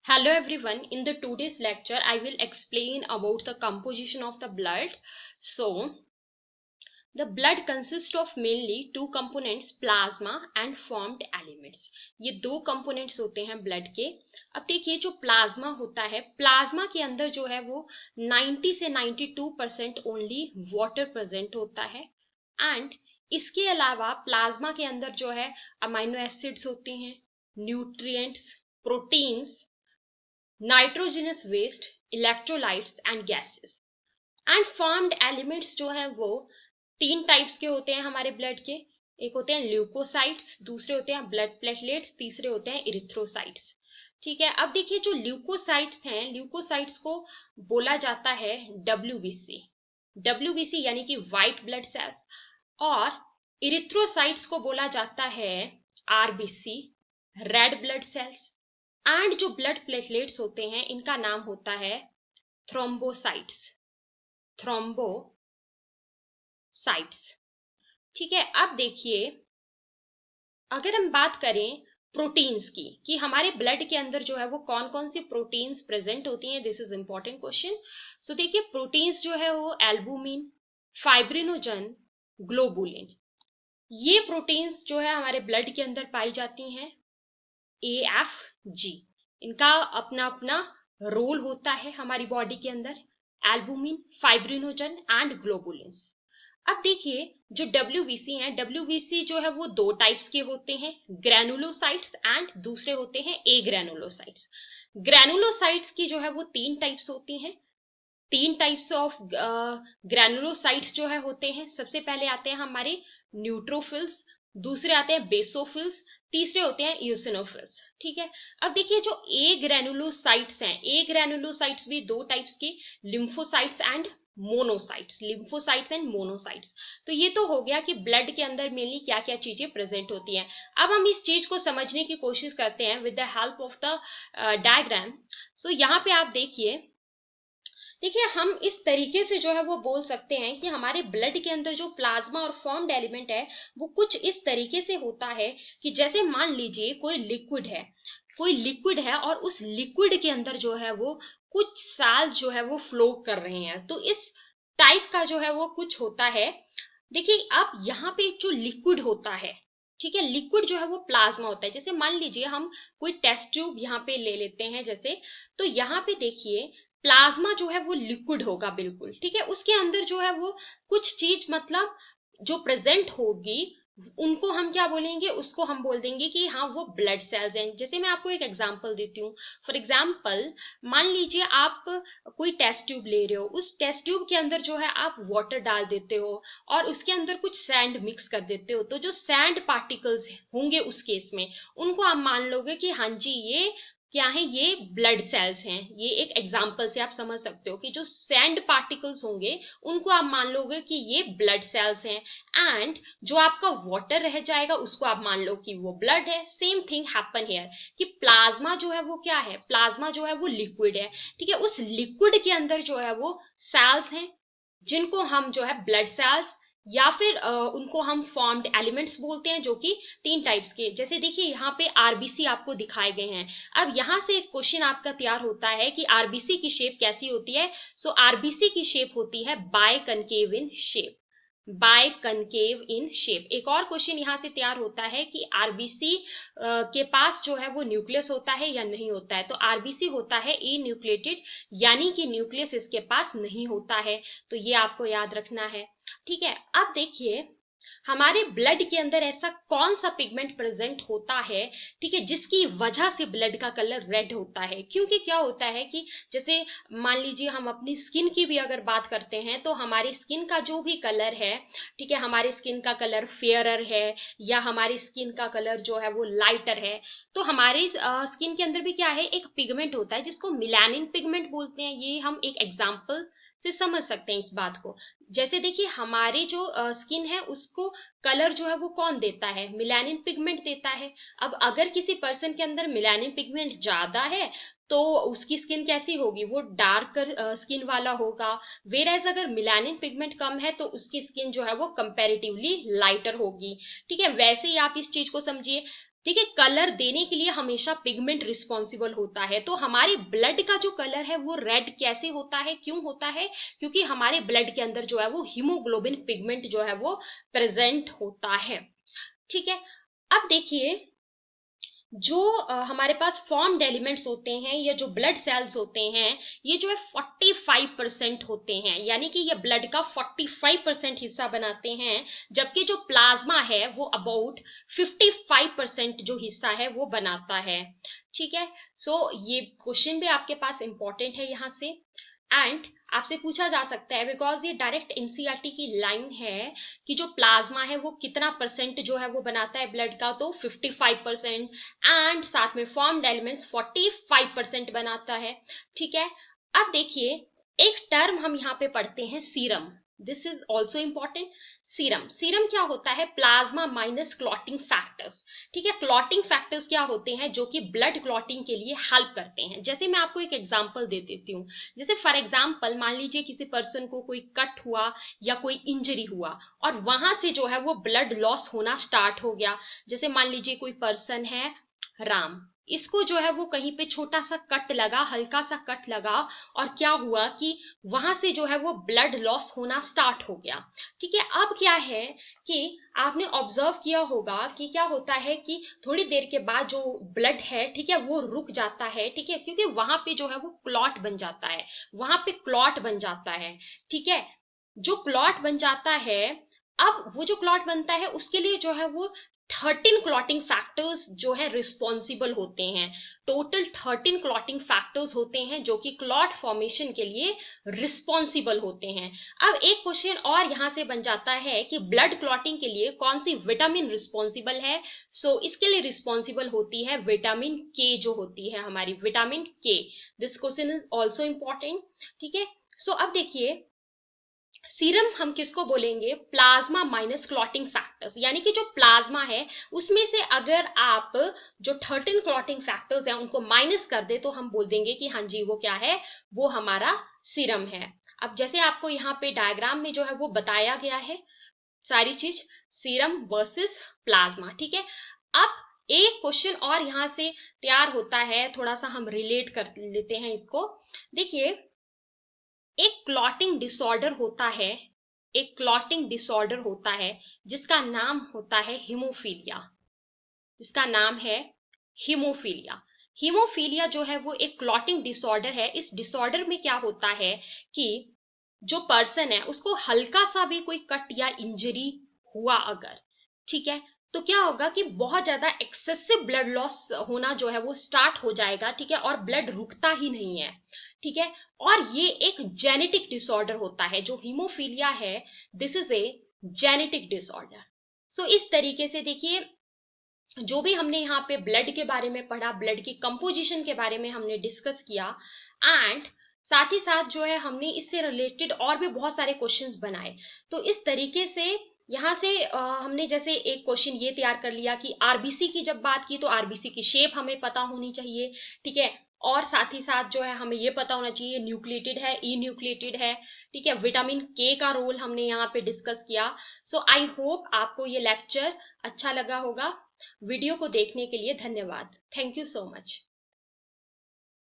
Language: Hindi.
Hello everyone, in the today's lecture I will explain about the composition of the blood. So, the blood consists of mainly two components, plasma and formed elements. ये दो components होते हैं blood के. अब देखिए जो प्लाज्मा होता है, प्लाज्मा के अंदर जो है वो 90 से 92% ओनली वाटर प्रेजेंट होता है. एंड इसके अलावा प्लाज्मा के अंदर जो है अमाइनो एसिड्स होते हैं, nutrients, proteins, nitrogenous waste, electrolytes and gases. And formed elements जो हैं वो तीन टाइप्स के होते हैं हमारे ब्लड के. एक होते हैं ल्यूकोसाइट्स, दूसरे होते हैं ब्लड प्लेटलेट्स, तीसरे होते हैं इरिथ्रोसाइट्स. ठीक है, अब देखिए जो ल्यूकोसाइट्स हैं, ल्यूकोसाइट्स को बोला जाता है डब्ल्यूबीसी. डब्ल्यूबीसी यानी कि व्हाइट ब्लड सेल्स. और इरिथ्रोसाइट्स को बोला जाता है RBC, red blood cells. And जो ब्लड प्लेटलेट्स होते हैं इनका नाम होता है थ्रोम्बोसाइट्स. थ्रोम्बोसाइट्स. ठीक है, अब देखिए अगर हम बात करें प्रोटीन्स की कि हमारे ब्लड के अंदर जो है वो कौन कौन सी प्रोटीन्स प्रेजेंट होती हैं, दिस इज इंपॉर्टेंट क्वेश्चन. सो देखिए प्रोटीन्स जो है वो एल्बुमिन, फाइब्रिनोजन, ग्लोबुलिन, ये प्रोटीन्स जो है हमारे ब्लड के अंदर पाई जाती हैं. ए एफ जी, इनका अपना अपना रोल होता है हमारी बॉडी के अंदर. Albumin, fibrinogen and globulins. अब देखिए जो डब्ल्यूबीसी हैं, डब्ल्यूबीसी जो है वो दो टाइप्स के होते हैं, ग्रैनुलोसाइट्स एंड दूसरे होते हैं ए ग्रैनुलोसाइट्स. ग्रैनुलोसाइट्स की जो है वो तीन टाइप्स होती हैं. तीन टाइप्स ऑफ ग्रैनुलोसाइट्स जो है होते हैं. सबसे पहले आते हैं हमारे न्यूट्रोफिल्स, दूसरे आते हैं बेसोफिल्स, तीसरे होते हैं ईओसिनोफिल्स. ठीक है, अब देखिए जो ए ग्रैनुलोसाइट्स हैं, ए ग्रैनुलोसाइट्स भी दो टाइप्स के, lymphocytes and monocytes. Lymphocytes and monocytes. तो ये तो हो गया कि ब्लड के अंदर मेनली क्या क्या चीजें प्रेजेंट होती हैं. अब हम इस चीज को समझने की कोशिश करते हैं with the help of the diagram. So यहाँ पे आप देखिए, देखिए हम इस तरीके से जो है वो बोल सकते हैं कि हमारे ब्लड के अंदर जो प्लाज्मा और फॉर्म्ड एलिमेंट है वो कुछ इस तरीके से होता है कि जैसे मान लीजिए कोई लिक्विड है, कोई लिक्विड है और उस लिक्विड के अंदर जो है वो कुछ सेल्स जो है वो फ्लो कर रहे हैं. तो इस टाइप का जो है वो कुछ होता है. देखिए अब यहाँ पे जो लिक्विड होता है, ठीक है, लिक्विड जो है वो प्लाज्मा होता है. जैसे मान लीजिए हम कोई टेस्ट ट्यूब यहाँ पे ले लेते हैं जैसे, तो यहाँ पे देखिए प्लाज्मा जो है वो लिक्विड होगा बिल्कुल. ठीक है, उसके अंदर जो है वो कुछ चीज मतलब जो प्रेजेंट होगी उनको हम क्या बोलेंगे, उसको हम बोल देंगे कि हाँ वो ब्लड सेल्स हैं. जैसे मैं आपको एक एग्जांपल देती हूँ. फॉर एग्जांपल मान लीजिए आप कोई टेस्ट ट्यूब ले रहे हो, उस टेस्ट ट्यूब के अंदर जो है आप वाटर डाल देते हो और उसके अंदर कुछ सैंड मिक्स कर देते हो. तो जो सैंड पार्टिकल्स होंगे उस केस में उनको आप मान लोगे कि हाँ जी ये क्या है, ये ब्लड सेल्स हैं. ये एक एग्जांपल से आप समझ सकते हो कि जो सैंड पार्टिकल्स होंगे उनको आप मान लोगे कि ये ब्लड सेल्स हैं. एंड जो आपका वाटर रह जाएगा उसको आप मान लो कि वो ब्लड है. सेम थिंग हैपन हियर कि प्लाज्मा जो है वो क्या है, प्लाज्मा जो है वो लिक्विड है. ठीक है, उस लिक्विड के अंदर जो है वो सेल्स हैं जिनको हम जो है ब्लड सेल्स या फिर उनको हम फॉर्म्ड एलिमेंट्स बोलते हैं, जो कि तीन टाइप्स के. जैसे देखिए यहाँ पे आरबीसी आपको दिखाए गए हैं. अब यहाँ से एक क्वेश्चन आपका तैयार होता है कि आरबीसी की शेप कैसी होती है. सो आरबीसी की शेप होती है biconcave in shape. Biconcave in shape. एक और क्वेश्चन यहाँ से तैयार होता है कि आरबीसी के पास जो है वो न्यूक्लियस होता है या नहीं होता है. तो आरबीसी होता है ए न्यूक्लिएटेड, यानी कि न्यूक्लियस इसके पास नहीं होता है. तो ये आपको याद रखना है. ठीक है, अब देखिए हमारे ब्लड के अंदर ऐसा कौन सा पिगमेंट प्रेजेंट होता है, ठीक है, जिसकी वजह से ब्लड का कलर रेड होता है. क्योंकि क्या होता है कि जैसे मान लीजिए हम अपनी स्किन की भी अगर बात करते हैं तो हमारी स्किन का जो भी कलर है, ठीक है, हमारी स्किन का कलर फेयरर है या हमारी स्किन का कलर जो है वो लाइटर है, तो हमारी स्किन के अंदर भी क्या है, एक पिगमेंट होता है जिसको मिलानिन पिगमेंट बोलते हैं. ये हम एक एग्जाम्पल से समझ सकते हैं इस बात को. जैसे देखिए हमारी जो स्किन है उसको कलर जो है वो कौन देता है, मिलानिन पिगमेंट देता है. अब अगर किसी पर्सन के अंदर मिलानिन पिगमेंट ज्यादा है तो उसकी स्किन कैसी होगी, वो डार्क स्किन वाला होगा. वेयर अगर मिलानिन पिगमेंट कम है तो उसकी स्किन जो है वो कंपैरेटिवली लाइटर होगी. ठीक है, वैसे ही आप इस चीज को समझिए. ठीक है, कलर देने के लिए हमेशा पिगमेंट रिस्पॉन्सिबल होता है। तो हमारे ब्लड का जो कलर है वो रेड कैसे होता है, क्यों होता है? क्योंकि हमारे ब्लड के अंदर जो है वो हीमोग्लोबिन पिगमेंट जो है वो प्रेजेंट होता है। ठीक है, अब देखिए जो हमारे पास फॉर्म्ड एलिमेंट्स होते हैं या जो ब्लड सेल्स होते हैं, ये जो है 45% होते हैं, यानी कि ये ब्लड का 45% हिस्सा बनाते हैं, जबकि जो प्लाज्मा है वो अबाउट 55% जो हिस्सा है वो बनाता है। ठीक है, सो ये क्वेश्चन भी आपके पास इंपॉर्टेंट है यहाँ से, एंड आपसे पूछा जा सकता है बिकॉज ये डायरेक्ट एनसीईआरटी की लाइन है कि जो प्लाज्मा है वो कितना परसेंट जो है वो बनाता है ब्लड का, तो 55%, एंड साथ में फॉर्म्ड एलिमेंट्स 45% बनाता है। ठीक है, अब देखिए एक टर्म हम यहाँ पे पढ़ते हैं serum, this is also important. Serum, serum क्या होता है? Plasma minus clotting factors. ठीक है, क्लॉटिंग फैक्टर्स क्या होते हैं? जो कि ब्लड क्लॉटिंग के लिए हेल्प करते हैं। जैसे मैं आपको एक एग्जांपल दे देती हूँ, जैसे फॉर एग्जांपल मान लीजिए किसी पर्सन को कोई कट हुआ या कोई इंजरी हुआ और वहां से जो है वो ब्लड लॉस होना स्टार्ट हो गया। जैसे मान लीजिए कोई पर्सन है राम, इसको जो है वो कहीं पे छोटा सा कट लगा, हल्का सा कट लगा, और क्या हुआ कि वहां से जो है वो ब्लड लॉस होना स्टार्ट हो गया। ठीक है, अब क्या है कि आपने ऑब्जर्व किया होगा कि क्या होता है कि थोड़ी देर के बाद जो ब्लड है, ठीक है, वो रुक जाता है। ठीक है, क्योंकि वहां पे जो है वो क्लॉट बन जाता है, वहां पे क्लॉट बन जाता है। ठीक है, जो क्लॉट बन जाता है, अब वो जो क्लॉट बनता है उसके लिए जो है वो 13 क्लॉटिंग फैक्टर्स जो है रिस्पॉन्सिबल होते हैं। टोटल 13 क्लॉटिंग फैक्टर्स होते हैं जो कि क्लॉट फॉर्मेशन के लिए रिस्पॉन्सिबल होते हैं। अब एक क्वेश्चन और यहां से बन जाता है कि ब्लड क्लॉटिंग के लिए कौन सी विटामिन रिस्पॉन्सिबल है? सो इसके लिए रिस्पॉन्सिबल होती है विटामिन के, जो होती है हमारी विटामिन के। This question is also important. ठीक है, सो अब देखिए सीरम हम किसको बोलेंगे? प्लाज्मा माइनस क्लॉटिंग फैक्टर्स, यानी कि जो प्लाज्मा है उसमें से अगर आप जो 13 क्लॉटिंग फैक्टर्स हैं उनको माइनस कर दे तो हम बोल देंगे कि हाँ जी वो क्या है, वो हमारा सीरम है। अब जैसे आपको यहाँ पे डायग्राम में जो है वो बताया गया है सारी चीज, सीरम वर्सेस प्लाज्मा। ठीक है, अब एक क्वेश्चन और यहां से तैयार होता है, थोड़ा सा हम रिलेट कर लेते हैं इसको। देखिए एक क्लॉटिंग डिसऑर्डर होता है, एक क्लॉटिंग डिसऑर्डर होता है जिसका नाम होता है हीमोफीलिया, जिसका नाम है हीमोफीलिया। हीमोफीलिया जो है वो एक क्लॉटिंग डिसऑर्डर है। इस डिसऑर्डर में क्या होता है कि जो पर्सन है उसको हल्का सा भी कोई कट या इंजरी हुआ अगर, ठीक है, तो क्या होगा कि बहुत ज्यादा एक्सेसिव ब्लड लॉस होना जो है वो स्टार्ट हो जाएगा। ठीक है, और ब्लड रुकता ही नहीं है। ठीक है, और ये एक जेनेटिक डिसऑर्डर होता है, जो हीमोफीलिया है this is a genetic disorder. So इस तरीके से देखिए जो भी हमने यहाँ पे ब्लड के बारे में पढ़ा, ब्लड की कंपोजिशन के बारे में हमने डिस्कस किया, एंड साथ ही साथ जो है हमने इससे रिलेटेड और भी बहुत सारे क्वेश्चंस बनाए। तो इस तरीके से यहाँ से हमने जैसे एक क्वेश्चन ये तैयार कर लिया कि आरबीसी की जब बात की तो आरबीसी की शेप हमें पता होनी चाहिए। ठीक है, और साथ ही साथ जो है हमें ये पता होना चाहिए न्यूक्लिएटेड है, ई न्यूक्लिएटेड है। ठीक है, विटामिन के का रोल हमने यहाँ पे डिस्कस किया। सो आई होप आपको ये लेक्चर अच्छा लगा होगा। वीडियो को देखने के लिए धन्यवाद। Thank you so much.